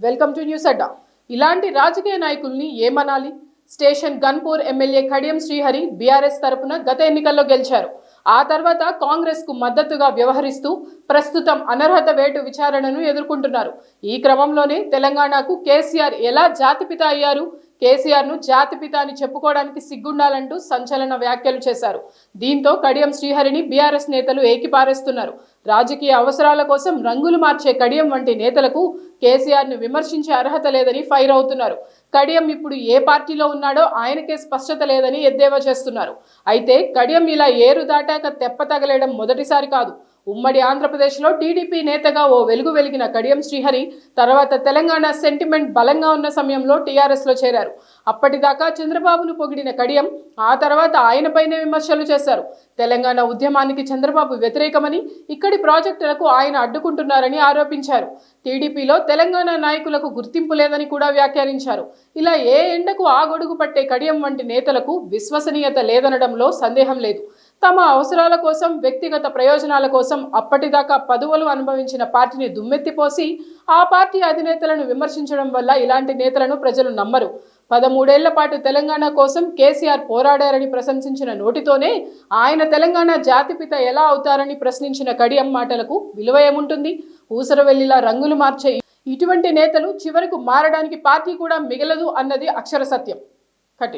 Welcome to news అడ్డా. ఇలాంటి రాజకీయ నాయకుల్ని ఏమనాలి? స్టేషన్ గన్పూర్ ఎమ్మెల్యే కడియం శ్రీహరి బీఆర్ఎస్ తరపున గత ఎన్నికల్లో గెలిచారు. ఆ తర్వాత కాంగ్రెస్ కు మద్దతుగా వ్యవహరిస్తూ ప్రస్తుతం అనర్హత వేటు విచారణను ఎదుర్కొంటున్నారు. ఈ క్రమంలోనే తెలంగాణకు కేసీఆర్ ఎలా జాతిపిత అయ్యారు, కేసీఆర్ను జాతిపిత అని చెప్పుకోవడానికి సిగ్గుండాలంటూ సంచలన వ్యాఖ్యలు చేశారు. దీంతో కడియం శ్రీహరిని బీఆర్ఎస్ నేతలు ఏకిపారేస్తున్నారు. రాజకీయ అవసరాల కోసం రంగులు మార్చే కడియం వంటి నేతలకు కేసీఆర్ను విమర్శించే అర్హత లేదని ఫైర్ అవుతున్నారు. కడియం ఇప్పుడు ఏ పార్టీలో ఉన్నాడో ఆయనకే స్పష్టత లేదని ఎద్దేవా చేస్తున్నారు. అయితే కడియం ఇలా ఏరు దాటాక తెప్ప తగలేయడం మొదటిసారి కాదు. ఉమ్మడి ఆంధ్రప్రదేశ్లో టీడీపీ నేతగా ఓ వెలుగు వెలిగిన కడియం శ్రీహరి తర్వాత తెలంగాణ సెంటిమెంట్ బలంగా ఉన్న సమయంలో టీఆర్ఎస్లో చేరారు. అప్పటిదాకా చంద్రబాబును పొగిడిన కడియం ఆ తర్వాత ఆయనపైనే విమర్శలు చేశారు. తెలంగాణ ఉద్యమానికి చంద్రబాబు వ్యతిరేకమని, ఇక్కడి ప్రాజెక్టులకు ఆయన అడ్డుకుంటున్నారని ఆరోపించారు. టీడీపీలో తెలంగాణ నాయకులకు గుర్తింపు లేదని కూడా వ్యాఖ్యానించారు. ఇలా ఏ ఎండకు ఆ గొడుగు పట్టే కడియం వంటి నేతలకు విశ్వసనీయత లేదనడంలో సందేహం లేదు. తమ అవసరాల కోసం, వ్యక్తిగత ప్రయోజనాల కోసం అప్పటిదాకా పదవులు అనుభవించిన పార్టీని దుమ్మెత్తిపోసి ఆ పార్టీ అధినేతలను విమర్శించడం వల్ల ఇలాంటి నేతలను ప్రజలు నమ్మరు. 13 ఏళ్ల పాటు తెలంగాణ కోసం కేసీఆర్ పోరాడారని ప్రశంసించిన నోటితోనే ఆయన తెలంగాణ జాతిపిత ఎలా అవుతారని ప్రశ్నించిన కడియం మాటలకు విలువ ఏముంటుంది? ఊసరవెల్లిలా రంగులు మార్చే ఇటువంటి నేతలు చివరకు మారడానికి పార్టీ కూడా మిగలదు అన్నది అక్షర సత్యం.